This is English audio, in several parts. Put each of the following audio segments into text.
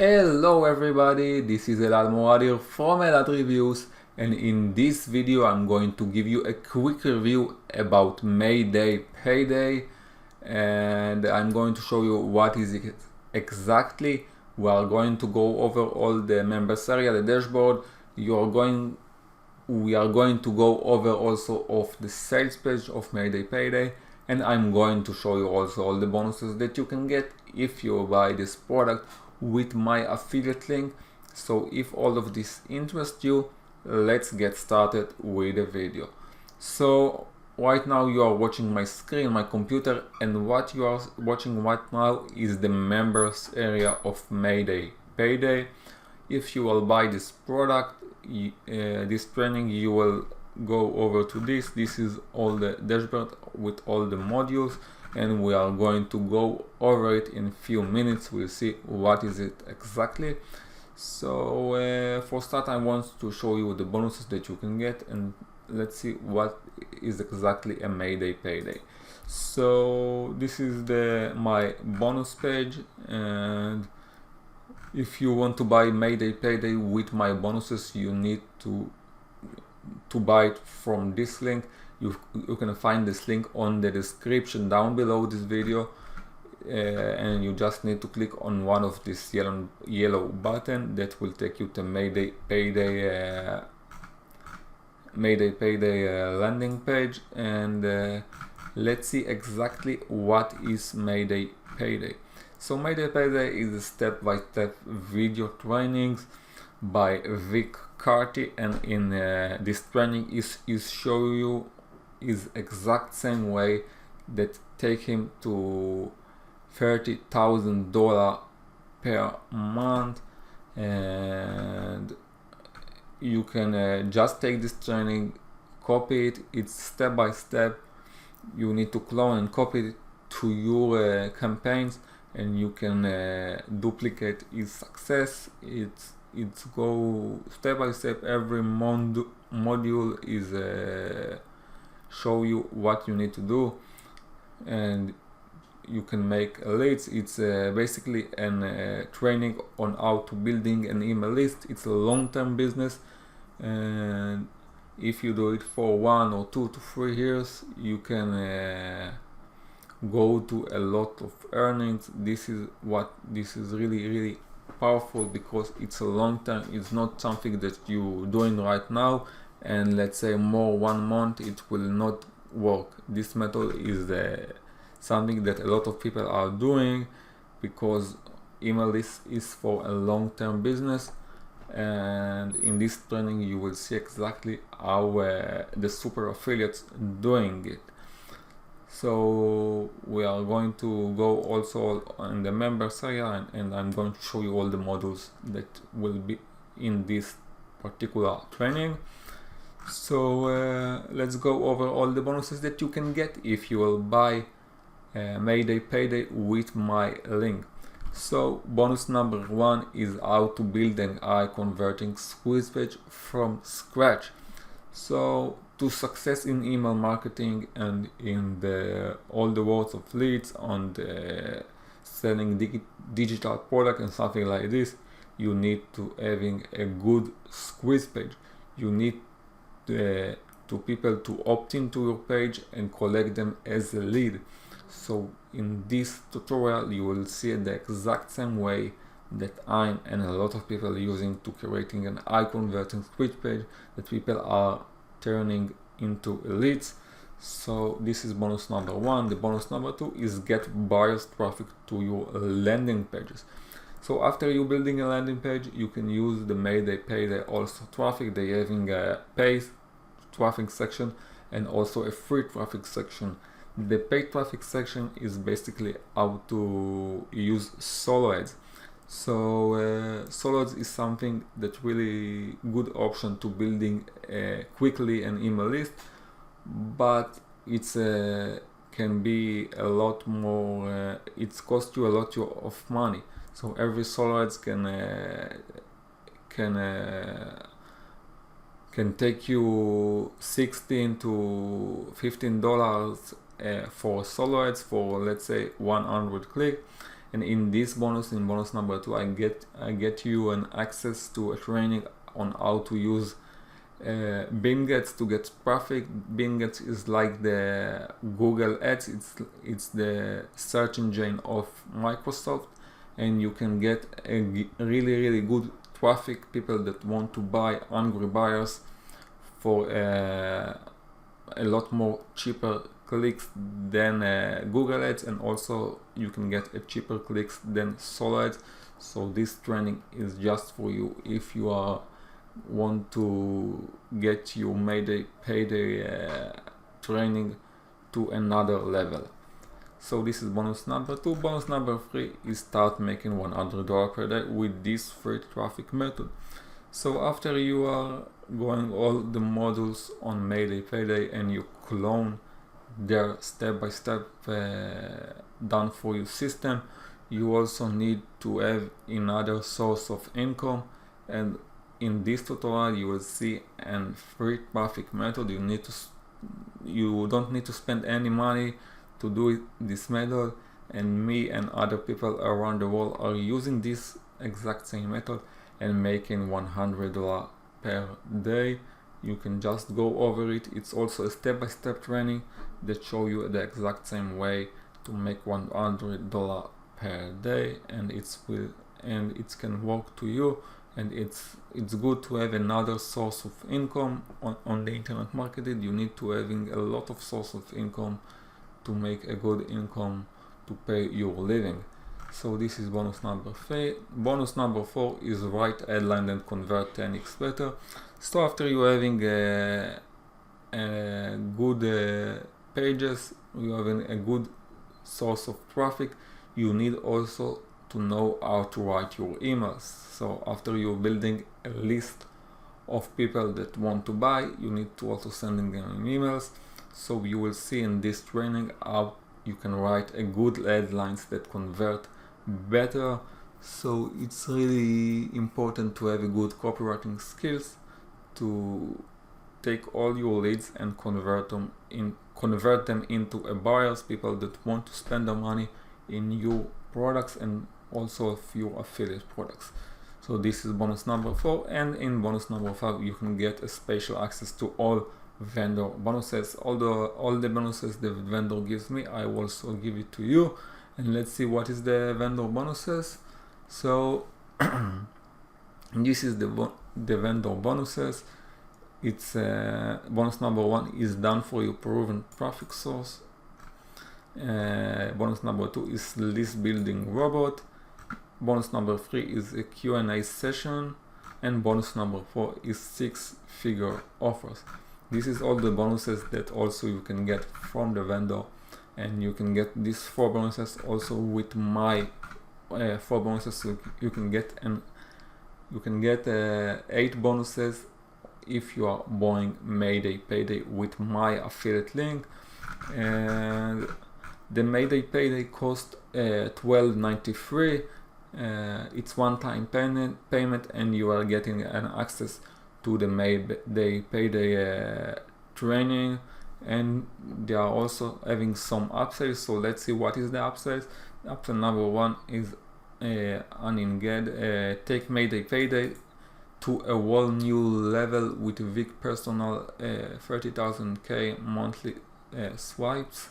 Hello everybody, this is Elad Moradir from Elad Reviews, and in this video I'm going to give you a quick review about MayDay PayDay, and I'm going to show you what is it exactly. We are going to go over all the members area, the dashboard. We are going to go over also of the sales page of MayDay PayDay, and I'm going to show you also all the bonuses that you can get if you buy this product with my affiliate link. So if all of this interests you, let's get started with the video. So right now you are watching my screen, my computer, and what you are watching right now is the members area of MayDay PayDay. If you will buy this product, this training, you will go over to this. This is all the dashboard with all the modules, and we are going to go over it in a few minutes. We'll see what is it exactly. So for start, I want to show you the bonuses that you can get, and let's see what is exactly a MayDay PayDay. So this is my bonus page, and if you want to buy MayDay PayDay with my bonuses, you need to buy it from this link. You can find this link on the description down below this video, and you just need to click on one of this yellow button that will take you to MayDay PayDay landing page, and let's see exactly what is MayDay PayDay. So MayDay PayDay is a step-by-step video trainings by Vic Carty, and in this training is show you is exact same way that take him to $30,000 per month, and you can just take this training, copy it. It's step by step. You need to clone and copy it to your campaigns, and you can duplicate its success. It's go step by step. Every module is show you what you need to do, and you can make leads. It's basically an training on how to building an email list. It's a long-term business, and if you do it for 1 or 2 to 3 years, you can go to a lot of earnings. This is really powerful, because it's a long term. It's not something that you doing right now and let's say more 1 month it will not work. This method is something that a lot of people are doing, because email list is for a long-term business, and in this training you will see exactly how the super affiliates doing it. So we are going to go also in the members area, and I'm going to show you all the modules that will be in this particular training. So let's go over all the bonuses that you can get if you will buy MayDay PayDay with my link. So bonus number 1 is how to build an eye converting squeeze page from scratch. So to success in email marketing and in all the words of leads on the selling digital product and something like this, you need to having a good squeeze page. You need to people to opt into your page and collect them as a lead. So in this tutorial you will see the exact same way that I'm and a lot of people are using to creating an eye converting squeeze page that people are turning into leads. So this is bonus number 1. The bonus number 2 is get buyers traffic to your landing pages. So after you building a landing page, you can use the MayDay PayDay also traffic. They having a paid traffic section and also a free traffic section. The paid traffic section is basically how to use solo ads. So solo ads is something that really good option to building quickly an email list, but it's can be a lot more. It's cost you a lot of money. So every solo ads can take you $16 to $15 for solo ads for let's say 100 click, And in this bonus, in bonus number 2, I get you an access to a training on how to use Bing Ads to get traffic. Bing Ads is like the Google Ads. It's the search engine of Microsoft, and you can get a really good traffic, people that want to buy, hungry buyers, for a lot more cheaper clicks than Google Ads, and also you can get a cheaper clicks than solo ads. So this training is just for you if you want to get your MayDay PayDay training to another level. So this is bonus number 2. Bonus number 3 is start making $100 per day with this free traffic method. So after you are going all the modules on MayDay PayDay and you clone their step-by-step done for you system, you also need to have another source of income, and in this tutorial you will see a free traffic method. You don't need to spend any money to do this method, and me and other people around the world are using this exact same method and making $100 per day. You can just go over it. It's also a step-by-step training that show you the exact same way to make $100 per day, and it can work to you. And it's good to have another source of income on the internet marketing. You need to having a lot of source of income to make a good income to pay your living. So this is bonus number 3. Bonus number 4 is write headline and convert 10x better. So after you having good pages, you having a good source of traffic, you need also to know how to write your emails. So after you're building a list of people that want to buy, you need to also sending them emails. So you will see in this training how you can write a good headlines that convert better. So it's really important to have a good copywriting skills to take all your leads and convert them into a buyers, people that want to spend their money in your products and also a few affiliate products. So this is bonus number 4, and in bonus number 5 you can get a special access to all vendor bonuses. All the bonuses the vendor gives me, I also give it to you. And let's see what is the vendor bonuses. So this is the vendor bonuses. It's bonus number 1 is done for your proven traffic source. Bonus number 2 is list building robot. Bonus number 3 is a Q&A session, and bonus number 4 is 6-figure offers. This is all the bonuses that also you can get from the vendor, and you can get these 4 bonuses also with my 4 bonuses. So you can get 8 bonuses if you are buying MayDay PayDay with my affiliate link. And the MayDay PayDay cost $12.93. It's one-time payment, and you are getting an access to the MayDay PayDay training, and they are also having some upsells. So let's see what is the upsells. Upsell number 1 is take MayDay PayDay to a whole new level with Vic personal 30,000K monthly swipes,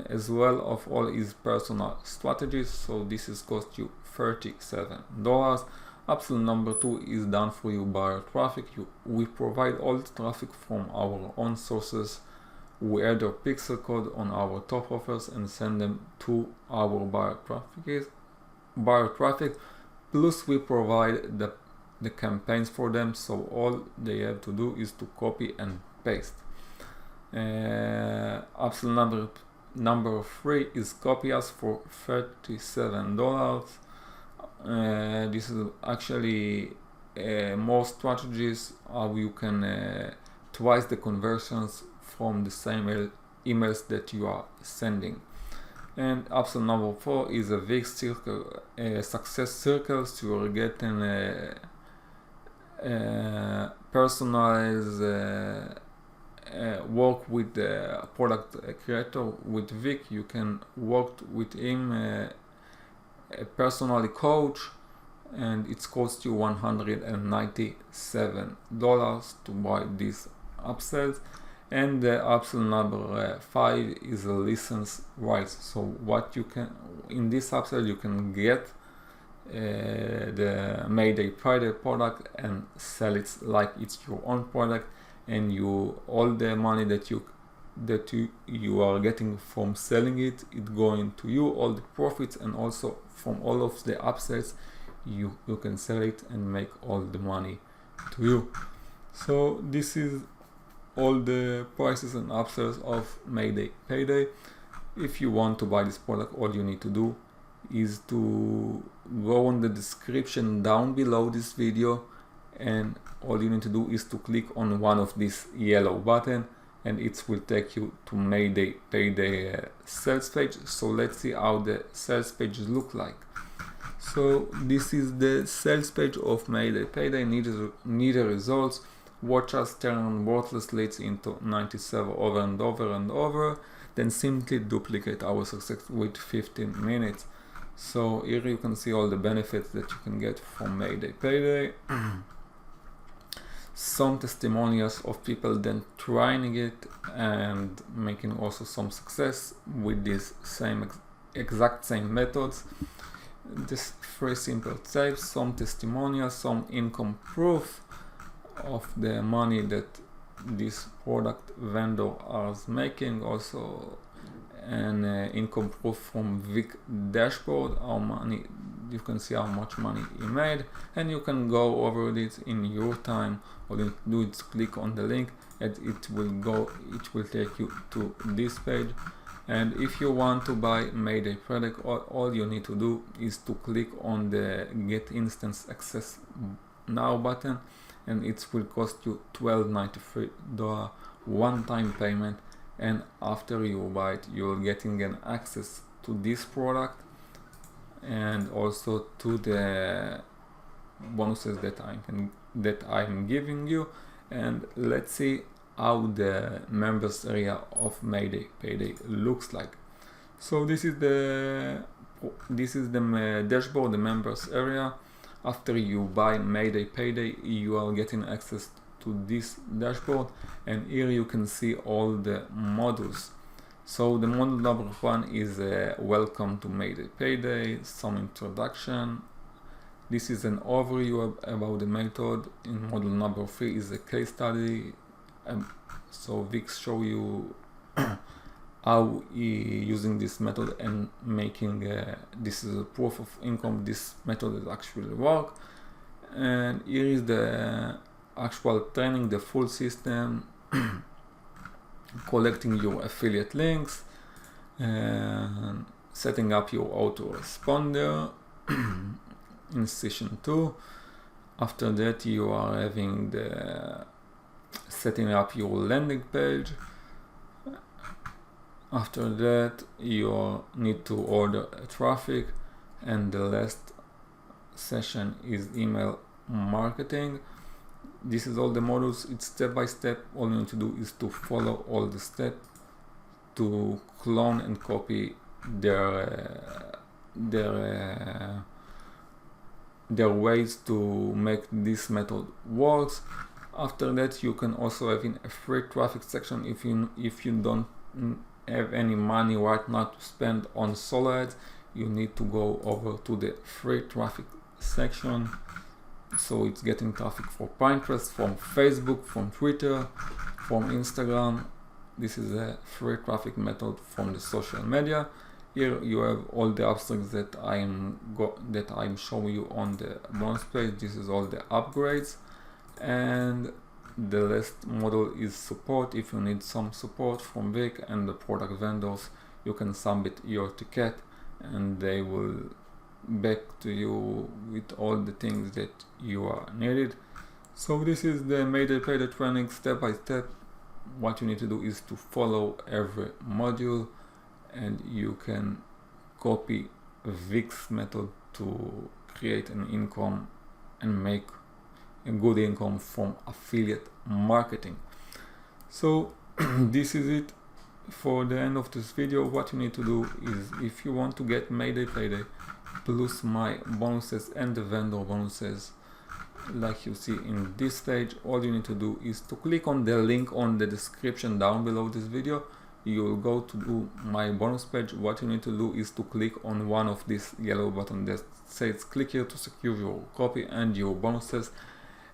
as well of all his personal strategies. So this is cost you $37. Upsell number 2 is done for you buyer traffic. We provide all the traffic from our own sources. We add a pixel code on our top offers and send them to our buyer traffic. Plus we provide the campaigns for them, so all they have to do is to copy and paste. Upsell number 3 is copy us for $37. This is actually more strategies how you can twice the conversions from the same emails that you are sending. And upsell number 4 is a big circle, success circles. So you are getting personalized work with the product creator with Vic. You can work with him a personal coach, and it's cost you $197 to buy these upsells. And the upsell number 5 is a license rights. So what you can, in this upsell, you can get the MayDay PayDay product and sell it like it's your own product, and all the money that you are getting from selling it going to you, all the profits, and also from all of the upsells you can sell it and make all the money to you. So this is all the prices and upsells of MayDay PayDay. If you want to buy this product, all you need to do is to go on the description down below this video, and all you need to do is to click on one of these yellow button, and it will take you to MayDay PayDay sales page. So let's see how the sales page look like. So this is the sales page of MayDay PayDay. Need results. Watch us turn worthless leads into 97 over and over and over, then simply duplicate our success with 15 minutes. So here you can see all the benefits that you can get from MayDay PayDay. Some testimonials of people then trying it and making also some success with these exact same methods. This 3 simple tips, some testimonials, some income proof of the money that this product vendor is making, also an income proof from Vic dashboard, you can see how much money he made, and you can go over it in your time. All you do is click on the link and it will take you to this page. And if you want to buy MayDay product, all you need to do is to click on the Get Instance Access Now button, and it will cost you $12.93 one-time payment, and after you buy it, you're getting an access to this product and also to the bonuses that I'm giving you. And let's see how the members area of MayDay PayDay looks like. So this is the dashboard, the members area. After you buy MayDay PayDay, you are getting access to this dashboard, and here you can see all the modules. So the module number 1 is welcome to MayDay PayDay, some introduction. This is an overview about the method. In module number 3 is a case study. So Vic show you how using this method and making this is a proof of income. This method is actually work. And here is the actual training, the full system, collecting your affiliate links, and setting up your autoresponder in session 2. After that, you are having the setting up your landing page. After that, you need to order traffic, and the last session is email marketing. This is all the modules. It's step by step. All you need to do is to follow all the steps to clone and copy their ways to make this method works. After that, you can also have in a free traffic section if you don't have any money right now to spend on solo ads. You need to go over to the free traffic section. So it's getting traffic for Pinterest, from Facebook, from Twitter, from Instagram. This is a free traffic method from the social media. Here you have all the upsells that I'm showing you on the bonus page. This is all the upgrades, and the last model is support. If you need some support from Vic and the product vendors, you can submit your ticket and they will back to you with all the things that you are needed. So this is the MayDay PayDay training step by step. What you need to do is to follow every module, and you can copy Vic's method to create an income and make a good income from affiliate marketing. So this is it. for the end of this video, what you need to do is, if you want to get MayDay PayDay plus my bonuses and the vendor bonuses, like you see in this stage, all you need to do is to click on the link on the description down below this video. You will go to do my bonus page. What you need to do is to click on one of these yellow buttons that says click here to secure your copy and your bonuses,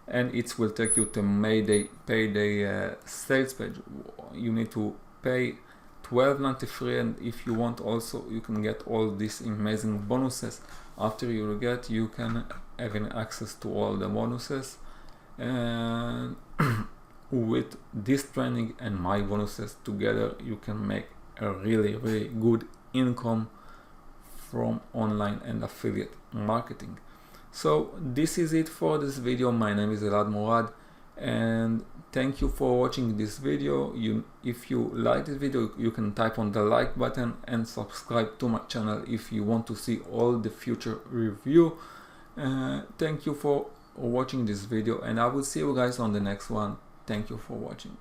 and it will take you to MayDay PayDay sales page. You need to pay $12.93, and if you want also, you can get all these amazing bonuses. After you get, you can have access to all the bonuses, and with this training and my bonuses together, you can make a really good income from online and affiliate marketing. So this is it for this video. My name is Elad Morad, and thank you for watching this video. If you like this video, you can type on the like button and subscribe to my channel if you want to see all the future review. Thank you for watching this video, and I will see you guys on the next one. Thank you for watching.